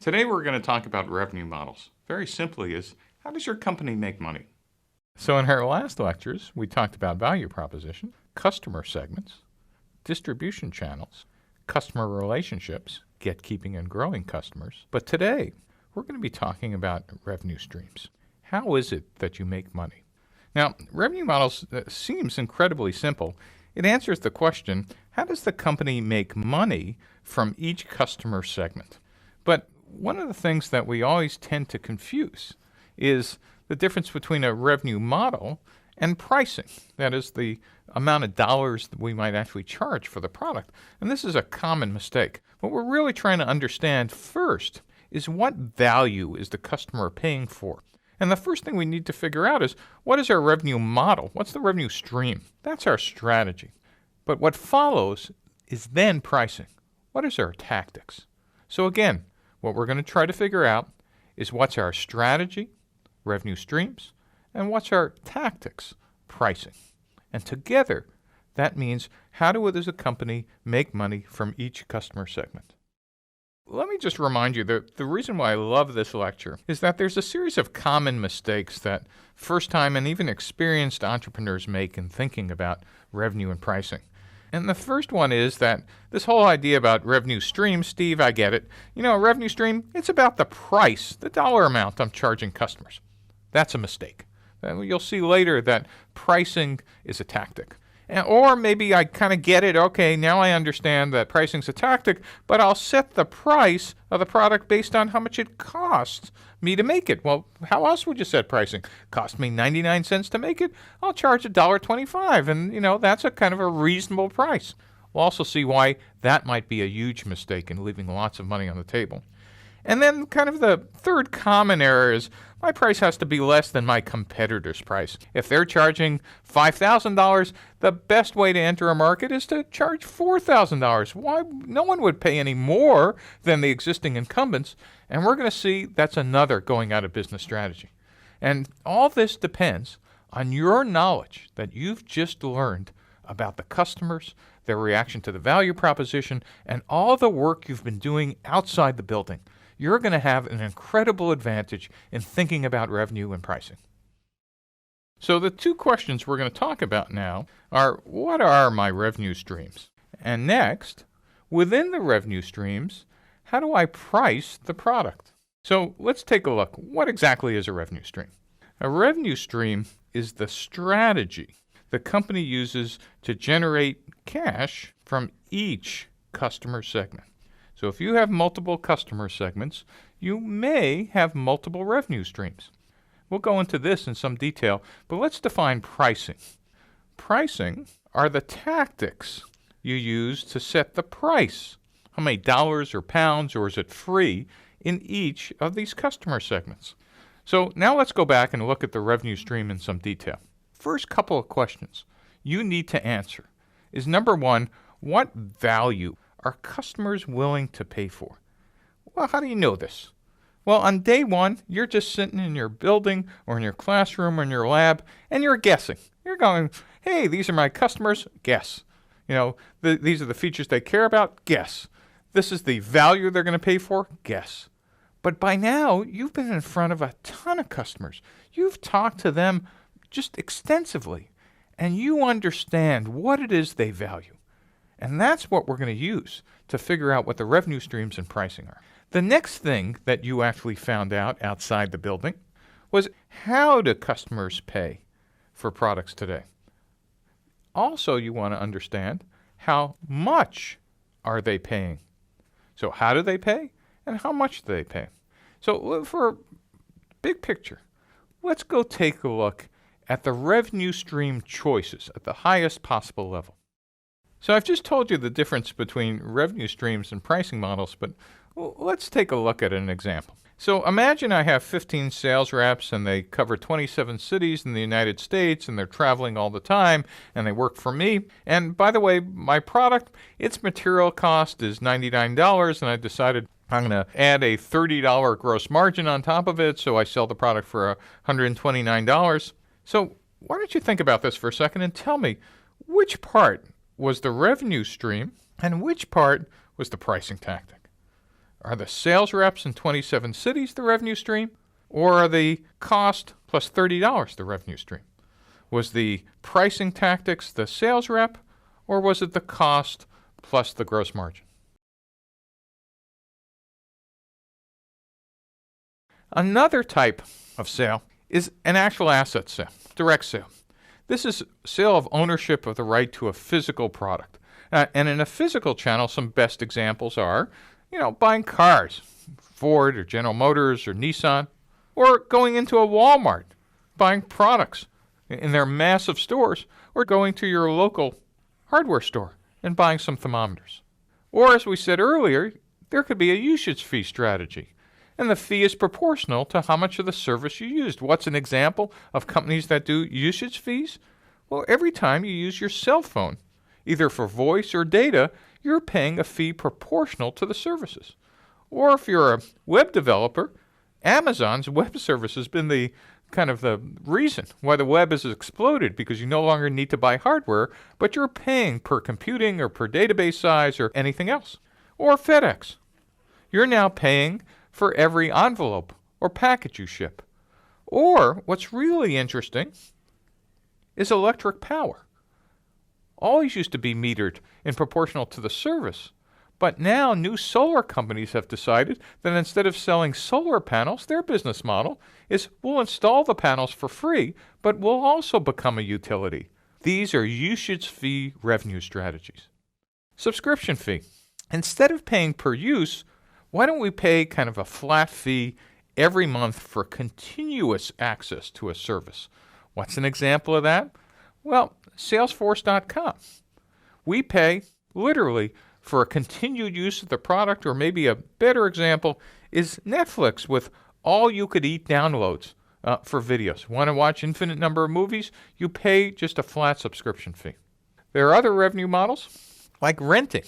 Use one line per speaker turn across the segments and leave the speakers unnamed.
Today we're going to talk about revenue models. Very simply is, how does your company make money? So in our last lectures, we talked about value proposition, customer segments, distribution channels, customer relationships, get, keeping, and growing customers. But today, we're going to be talking about revenue streams. How is it that you make money? Now, revenue models seems incredibly simple. It answers the question, how does the company make money from each customer segment? But one of the things that we always tend to confuse is the difference between a revenue model and pricing. That is the amount of dollars that we might actually charge for the product. And this is a common mistake. What we're really trying to understand first is what value is the customer paying for? And the first thing we need to figure out is, what is our revenue model? What's the revenue stream? That's our strategy. But what follows is then pricing. What is our tactics? So again, what we're going to try to figure out is what's our strategy, revenue streams, and what's our tactics, pricing. And together, that means how do we as a company make money from each customer segment? Let me just remind you that the reason why I love this lecture is that there's a series of common mistakes that first-time and even experienced entrepreneurs make in thinking about revenue and pricing. And the first one is that this whole idea about revenue stream, Steve, I get it. You know, a revenue stream, it's about the price, the dollar amount I'm charging customers. That's a mistake. You'll see later that pricing is a tactic. Or maybe I kind of get it, okay, now I understand that pricing's a tactic, but I'll set the price of the product based on how much it costs me to make it. Well, how else would you set pricing? Cost me 99 cents to make it? I'll charge $1.25, and that's a kind of a reasonable price. We'll also see why that might be a huge mistake in leaving lots of money on the table. And then kind of the third common error is my price has to be less than my competitor's price. If they're charging $5,000, the best way to enter a market is to charge $4,000. Why? No one would pay any more than the existing incumbents. And we're going to see that's another going out of business strategy. And all this depends on your knowledge that you've just learned about the customers, their reaction to the value proposition, and all the work you've been doing outside the building. You're going to have an incredible advantage in thinking about revenue and pricing. So the two questions we're going to talk about now are, what are my revenue streams? And next, within the revenue streams, how do I price the product? So let's take a look. What exactly is a revenue stream? A revenue stream is the strategy the company uses to generate cash from each customer segment. So if you have multiple customer segments, you may have multiple revenue streams. We'll go into this in some detail, but let's define pricing. Pricing are the tactics you use to set the price. How many dollars or pounds, or is it free, in each of these customer segments. So now let's go back and look at the revenue stream in some detail. First couple of questions you need to answer is, number one, what value are customers willing to pay for? Well, how do you know this? Well, on day one, you're just sitting in your building or in your classroom or in your lab, and you're guessing. You're going, hey, these are my customers, guess. These are the features they care about, guess. This is the value they're going to pay for, guess. But by now, you've been in front of a ton of customers. You've talked to them just extensively, and you understand what it is they value. And that's what we're going to use to figure out what the revenue streams and pricing are. The next thing that you actually found out outside the building was, how do customers pay for products today? Also, you want to understand, how much are they paying? So how do they pay and how much do they pay? So for big picture, let's go take a look at the revenue stream choices at the highest possible level. So I've just told you the difference between revenue streams and pricing models, but let's take a look at an example. So imagine I have 15 sales reps and they cover 27 cities in the United States and they're traveling all the time and they work for me. And by the way, my product, its material cost is $99 and I decided I'm going to add a $30 gross margin on top of it, so I sell the product for $129. So why don't you think about this for a second and tell me, which part was the revenue stream and which part was the pricing tactic? Are the sales reps in 27 cities the revenue stream? Or are the cost plus $30 the revenue stream? Was the pricing tactics the sales rep, or was it the cost plus the gross margin? Another type of sale is an actual asset sale, direct sale. This is sale of ownership of the right to a physical product. And in a physical channel, some best examples are, buying cars, Ford or General Motors or Nissan, or going into a Walmart, buying products in their massive stores, or going to your local hardware store and buying some thermometers. Or, as we said earlier, there could be a usage fee strategy, and the fee is proportional to how much of the service you used. What's an example of companies that do usage fees? Well, every time you use your cell phone, either for voice or data, you're paying a fee proportional to the services. Or if you're a web developer, Amazon's web service has been the reason why the web has exploded, because you no longer need to buy hardware, but you're paying per computing or per database size or anything else. Or FedEx. You're now paying for every envelope or package you ship. Or, what's really interesting is electric power. Always used to be metered in proportional to the service, but now new solar companies have decided that instead of selling solar panels, their business model is we'll install the panels for free, but we'll also become a utility. These are usage fee revenue strategies. Subscription fee. Instead of paying per use, why don't we pay kind of a flat fee every month for continuous access to a service? What's an example of that? Well, Salesforce.com. We pay literally for a continued use of the product, or maybe a better example is Netflix with all-you-could-eat downloads for videos. Want to watch infinite number of movies? You pay just a flat subscription fee. There are other revenue models, like renting.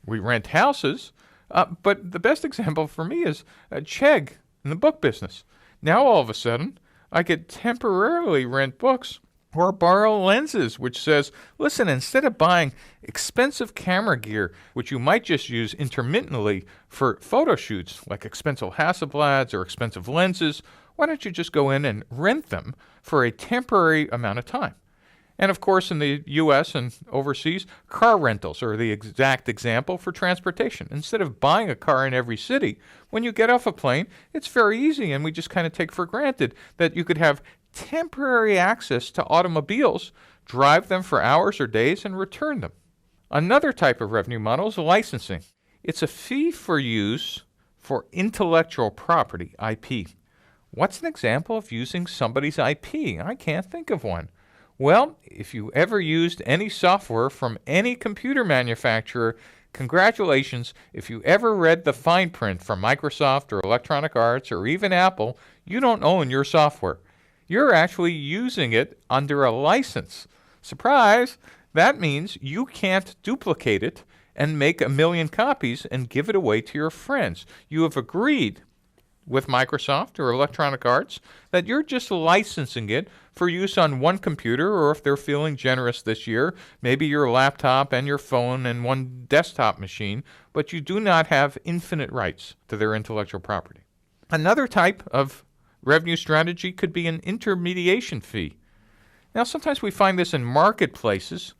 We rent houses, but the best example for me is Chegg in the book business. Now all of a sudden, I could temporarily rent books or borrow lenses, which says, listen, instead of buying expensive camera gear, which you might just use intermittently for photo shoots, like expensive Hasselblads or expensive lenses, why don't you just go in and rent them for a temporary amount of time? And of course, in the U.S. and overseas, car rentals are the exact example for transportation. Instead of buying a car in every city, when you get off a plane, it's very easy, and we just kind of take for granted that you could have temporary access to automobiles, drive them for hours or days, and return them. Another type of revenue model is licensing. It's a fee for use for intellectual property, IP. What's an example of using somebody's IP? I can't think of one. Well, if you ever used any software from any computer manufacturer, congratulations. If you ever read the fine print from Microsoft or Electronic Arts or even Apple, you don't own your software. You're actually using it under a license. Surprise! That means you can't duplicate it and make 1 million copies and give it away to your friends. You have agreed with Microsoft or Electronic Arts that you're just licensing it for use on one computer, or if they're feeling generous this year, maybe your laptop and your phone and one desktop machine, but you do not have infinite rights to their intellectual property. Another type of revenue strategy could be an intermediation fee. Now, sometimes we find this in marketplaces,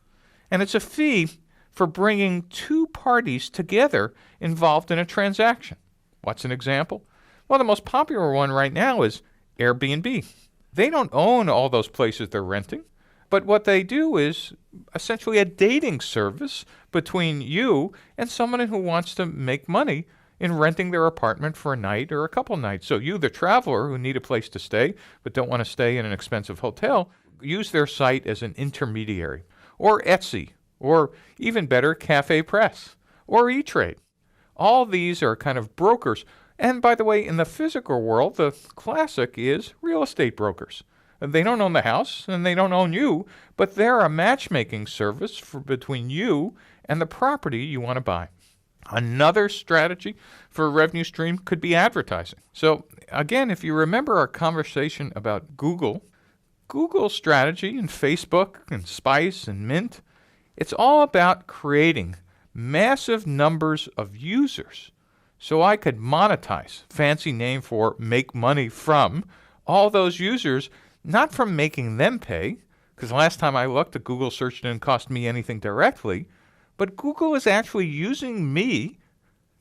and it's a fee for bringing two parties together involved in a transaction. What's an example? Well, the most popular one right now is Airbnb. They don't own all those places they're renting, but what they do is essentially a dating service between you and someone who wants to make money in renting their apartment for a night or a couple nights. So you, the traveler who need a place to stay but don't want to stay in an expensive hotel, use their site as an intermediary. Or Etsy, or even better, Cafe Press, or E-Trade. All these are kind of brokers. And by the way, in the physical world, the classic is real estate brokers. They don't own the house and they don't own you, but they're a matchmaking service between you and the property you want to buy. Another strategy for a revenue stream could be advertising. So again, if you remember our conversation about Google's strategy and Facebook and Spice and Mint, it's all about creating massive numbers of users so I could monetize, fancy name for make money from, all those users, not from making them pay, because last time I looked, a Google search didn't cost me anything directly, but Google is actually using me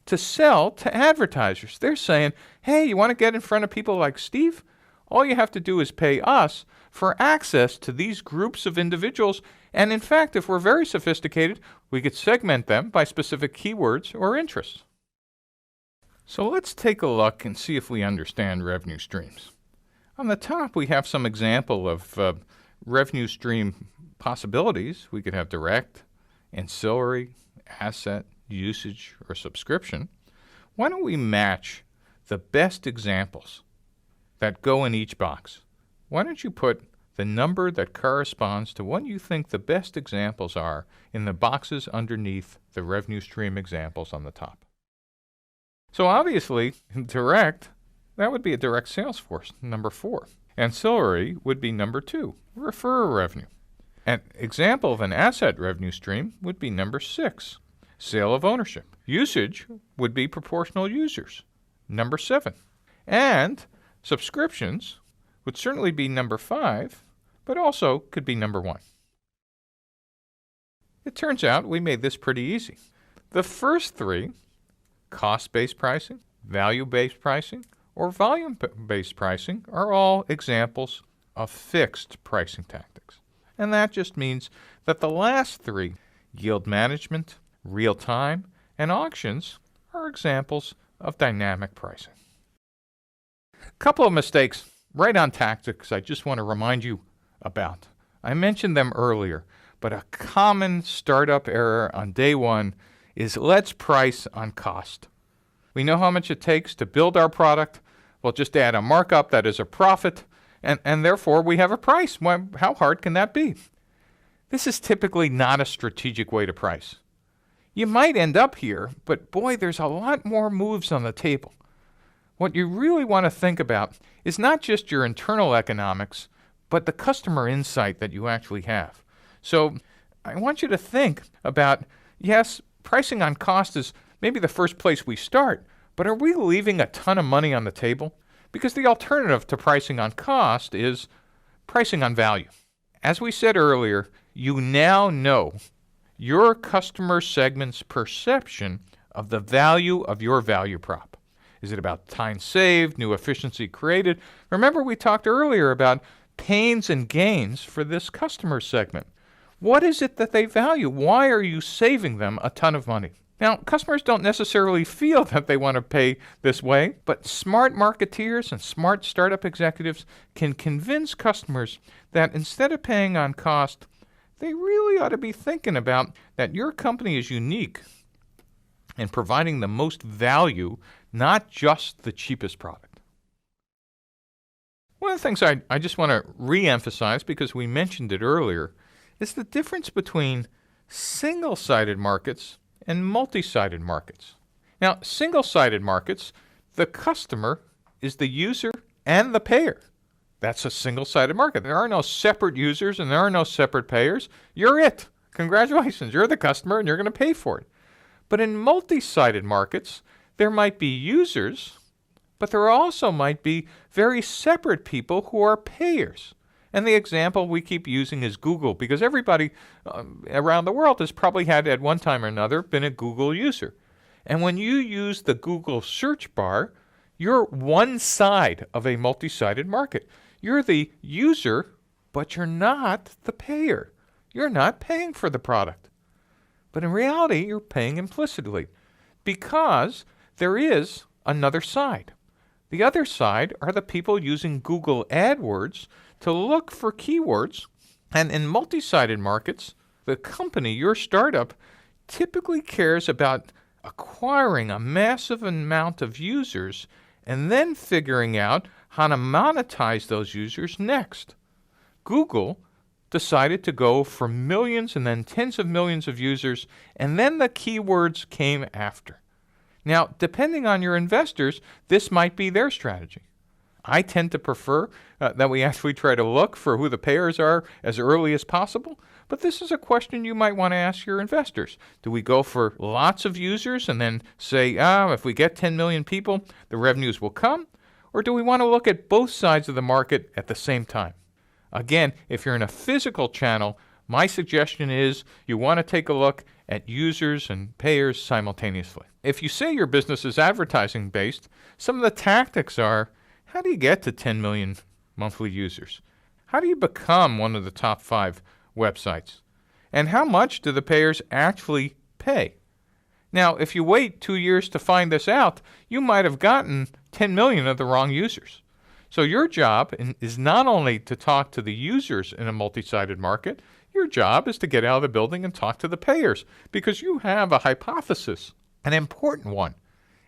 to sell to advertisers. They're saying, hey, you want to get in front of people like Steve? All you have to do is pay us for access to these groups of individuals. And in fact, if we're very sophisticated, we could segment them by specific keywords or interests. So let's take a look and see if we understand revenue streams. On the top, we have some example of revenue stream possibilities. We could have direct, ancillary, asset, usage, or subscription. Why don't we match the best examples that go in each box? Why don't you put the number that corresponds to what you think the best examples are in the boxes underneath the revenue stream examples on the top? So obviously, direct, that would be a direct sales force, number 4. Ancillary would be number 2, referral revenue. An example of an asset revenue stream would be number 6, sale of ownership. Usage would be proportional users, number 7. And subscriptions would certainly be number 5, but also could be number 1. It turns out we made this pretty easy. The first 3, cost-based pricing, value-based pricing, or volume-based pricing, are all examples of fixed pricing tactics. And that just means that the last 3, yield management, real-time, and auctions, are examples of dynamic pricing. A couple of mistakes right on tactics I just want to remind you about. I mentioned them earlier, but a common startup error on day 1 is let's price on cost. We know how much it takes to build our product. We'll just add a markup that is a profit, and therefore we have a price. Well, how hard can that be? This is typically not a strategic way to price. You might end up here, but boy, there's a lot more moves on the table. What you really want to think about is not just your internal economics, but the customer insight that you actually have. So I want you to think about, yes, pricing on cost is maybe the first place we start, but are we leaving a ton of money on the table? Because the alternative to pricing on cost is pricing on value. As we said earlier, you now know your customer segment's perception of the value of your value prop. Is it about time saved, new efficiency created? Remember we talked earlier about pains and gains for this customer segment. What is it that they value? Why are you saving them a ton of money? Now, customers don't necessarily feel that they want to pay this way, but smart marketeers and smart startup executives can convince customers that instead of paying on cost, they really ought to be thinking about that your company is unique in providing the most value, not just the cheapest product. One of the things I just want to re-emphasize, because we mentioned it earlier, is the difference between single-sided markets and multi-sided markets. Now, single-sided markets, the customer is the user and the payer. That's a single-sided market. There are no separate users and there are no separate payers. You're it. Congratulations. You're the customer and you're going to pay for it. But in multi-sided markets, there might be users, but there also might be very separate people who are payers. And the example we keep using is Google, because everybody around the world has probably had at one time or another been a Google user. And when you use the Google search bar, you're one side of a multi-sided market. You're the user, but you're not the payer. You're not paying for the product. But in reality, you're paying implicitly because there is another side. The other side are the people using Google AdWords to look for keywords. And in multi-sided markets, the company, your startup, typically cares about acquiring a massive amount of users and then figuring out how to monetize those users next. Google decided to go for millions and then tens of millions of users, and then the keywords came after. Now, depending on your investors, this might be their strategy. I tend to prefer that we actually try to look for who the payers are as early as possible. But this is a question you might want to ask your investors. Do we go for lots of users and then say, if we get 10 million people, the revenues will come? Or do we want to look at both sides of the market at the same time? Again, if you're in a physical channel, my suggestion is you want to take a look at users and payers simultaneously. If you say your business is advertising based, some of the tactics are, how do you get to 10 million monthly users? How do you become one of the top 5 websites? And how much do the payers actually pay? Now, if you wait 2 years to find this out, you might have gotten 10 million of the wrong users. So your job is not only to talk to the users in a multi-sided market, your job is to get out of the building and talk to the payers because you have a hypothesis. An important one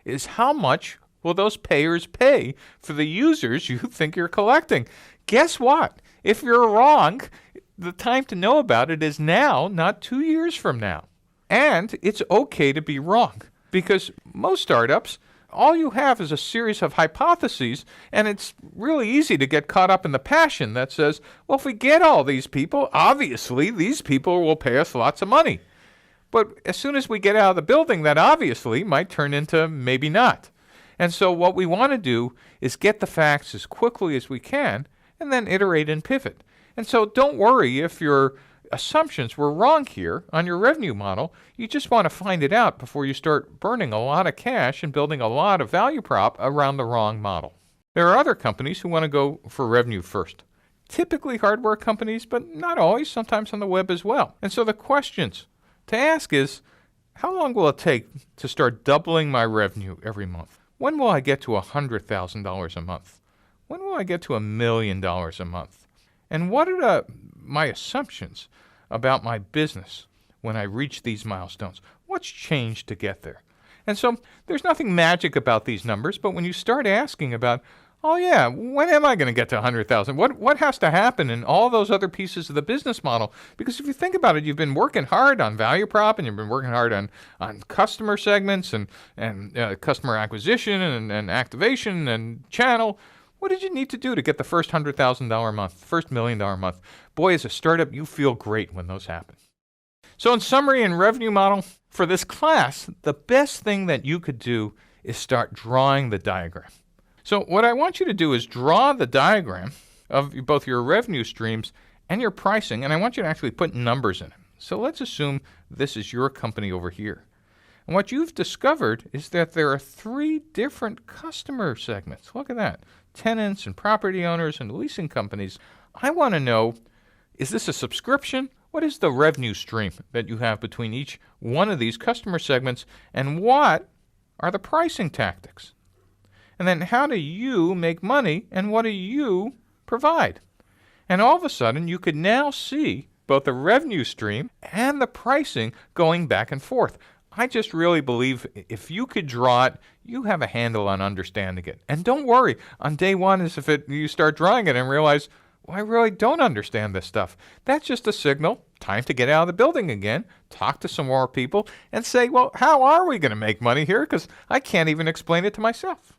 is how much will those payers pay for the users you think you're collecting? Guess what? If you're wrong, the time to know about it is now, not 2 years from now. And it's okay to be wrong because most startups, all you have is a series of hypotheses, and it's really easy to get caught up in the passion that says, well, if we get all these people, obviously these people will pay us lots of money. But as soon as we get out of the building, that obviously might turn into maybe not. And so what we want to do is get the facts as quickly as we can and then iterate and pivot. And so don't worry if your assumptions were wrong here on your revenue model. You just want to find it out before you start burning a lot of cash and building a lot of value prop around the wrong model. There are other companies who want to go for revenue first. Typically hardware companies, but not always, sometimes on the web as well. And so the questions to ask is, how long will it take to start doubling my revenue every month? When will I get to $100,000 a month? When will I get to $1 million a month? And what are my assumptions about my business when I reach these milestones? What's changed to get there? And so there's nothing magic about these numbers, but when you start asking about, oh yeah, when am I going to get to 100,000? What has to happen in all those other pieces of the business model? Because if you think about it, you've been working hard on value prop and you've been working hard on customer segments and customer acquisition and activation and channel. What did you need to do to get the first $100,000 a month, first $1 million a month? Boy, as a startup, you feel great when those happen. So in summary and revenue model, for this class, the best thing that you could do is start drawing the diagram. So what I want you to do is draw the diagram of both your revenue streams and your pricing, and I want you to actually put numbers in it. So let's assume this is your company over here. And what you've discovered is that there are 3 different customer segments. Look at that. Tenants and property owners and leasing companies. I want to know, is this a subscription? What is the revenue stream that you have between each one of these customer segments? And what are the pricing tactics? And then how do you make money and what do you provide? And all of a sudden, you could now see both the revenue stream and the pricing going back and forth. I just really believe if you could draw it, you have a handle on understanding it. And don't worry, on day one, as if you start drawing it and realize, well, I really don't understand this stuff. That's just a signal. Time to get out of the building again, talk to some more people, and say, well, how are we going to make money here? Because I can't even explain it to myself.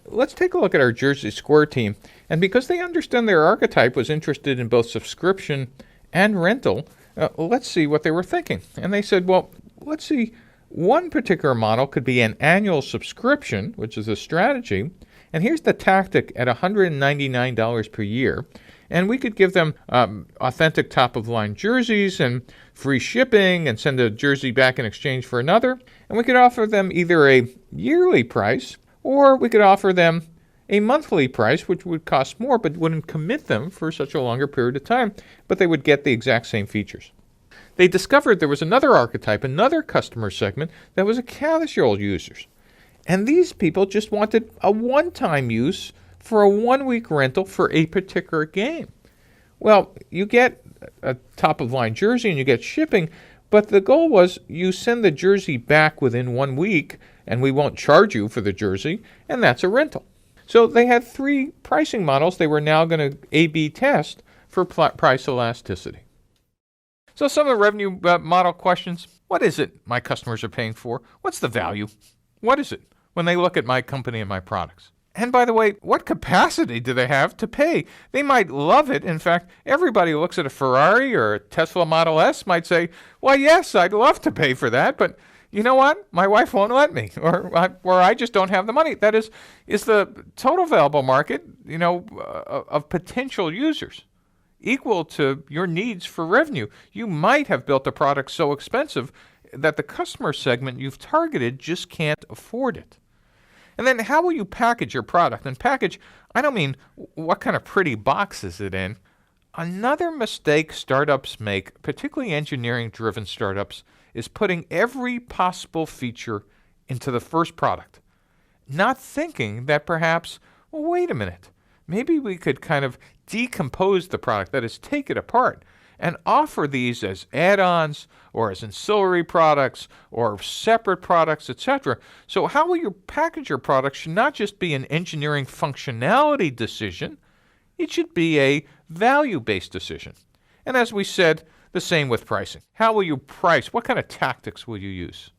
Let's take a look at our JerseySquare team. And because they understand their archetype was interested in both subscription and rental, let's see what they were thinking. And they said, well, let's see, one particular model could be an annual subscription, which is a strategy. And here's the tactic at $199 per year. And we could give them authentic top-of-the-line jerseys and free shipping and send a jersey back in exchange for another. And we could offer them either a yearly price or we could offer them a monthly price, which would cost more but wouldn't commit them for such a longer period of time, but they would get the exact same features. They discovered there was another archetype, another customer segment that was a casual users. And these people just wanted a one-time use for a one-week rental for a particular game. Well, you get a top-of-line jersey and you get shipping, but the goal was you send the jersey back within 1 week and we won't charge you for the jersey, and that's a rental. So they had 3 pricing models they were now going to A/B test for price elasticity. So some of the revenue model questions. What is it my customers are paying for? What's the value? What is it when they look at my company and my products? And by the way, what capacity do they have to pay? They might love it. In fact, everybody who looks at a Ferrari or a Tesla Model S might say, "Why, yes, I'd love to pay for that, but you know what? My wife won't let me, or I just don't have the money." That is the total available market, of potential users equal to your needs for revenue. You might have built a product so expensive that the customer segment you've targeted just can't afford it. And then how will you package your product? And package, I don't mean what kind of pretty box is it in. Another mistake startups make, particularly engineering-driven startups, is putting every possible feature into the first product, not thinking that perhaps, well, wait a minute, maybe we could kind of decompose the product, that is, take it apart, and offer these as add-ons or as ancillary products or separate products, etc. So how will you package your product should not just be an engineering functionality decision, it should be a value-based decision. And as we said, the same with pricing. How will you price? What kind of tactics will you use?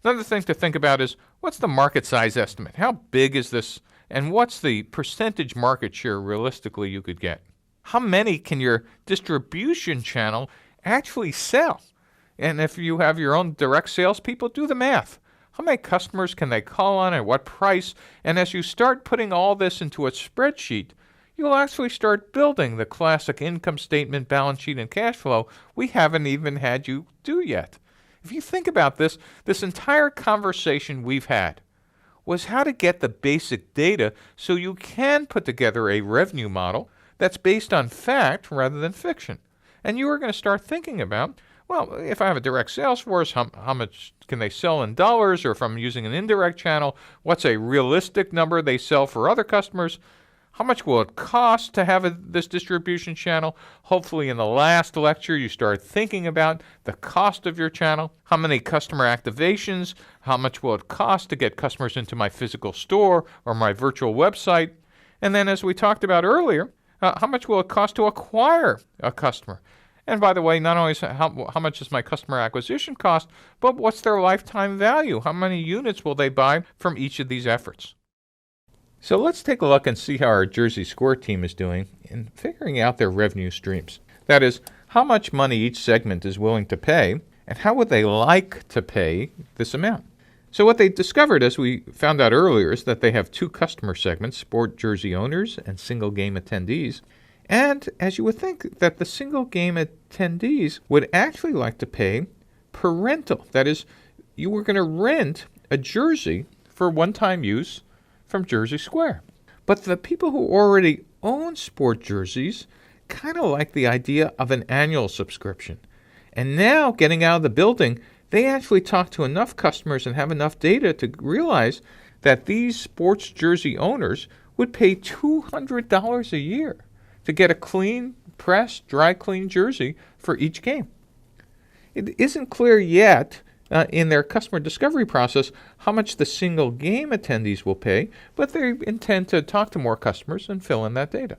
Another thing to think about is, what's the market size estimate? How big is this? And what's the percentage market share realistically you could get? How many can your distribution channel actually sell? And if you have your own direct salespeople, do the math. How many customers can they call on, at what price? And as you start putting all this into a spreadsheet, you'll actually start building the classic income statement, balance sheet, and cash flow we haven't even had you do yet. If you think about this entire conversation we've had was how to get the basic data so you can put together a revenue model that's based on fact rather than fiction. And you are going to start thinking about, well, if I have a direct sales force, how much can they sell in dollars? Or if I'm using an indirect channel, what's a realistic number they sell for other customers? How much will it cost to have this distribution channel? Hopefully in the last lecture you start thinking about the cost of your channel. How many customer activations? How much will it cost to get customers into my physical store or my virtual website? And then, as we talked about earlier, how much will it cost to acquire a customer? And by the way, not only how much does my customer acquisition cost, but what's their lifetime value? How many units will they buy from each of these efforts? So let's take a look and see how our JerseySquare team is doing in figuring out their revenue streams. That is, how much money each segment is willing to pay, and how would they like to pay this amount? So what they discovered, as we found out earlier, is that they have two customer segments, sport jersey owners and single game attendees. And as you would think, that the single game attendees would actually like to pay per rental. That is, you were going to rent a jersey for one-time use from JerseySquare. But the people who already own sport jerseys kind of like the idea of an annual subscription. And now, getting out of the building, they actually talk to enough customers and have enough data to realize that these sports jersey owners would pay $200 a year to get a clean, pressed, dry clean jersey for each game. It isn't clear yet in their customer discovery process how much the single game attendees will pay, but they intend to talk to more customers and fill in that data.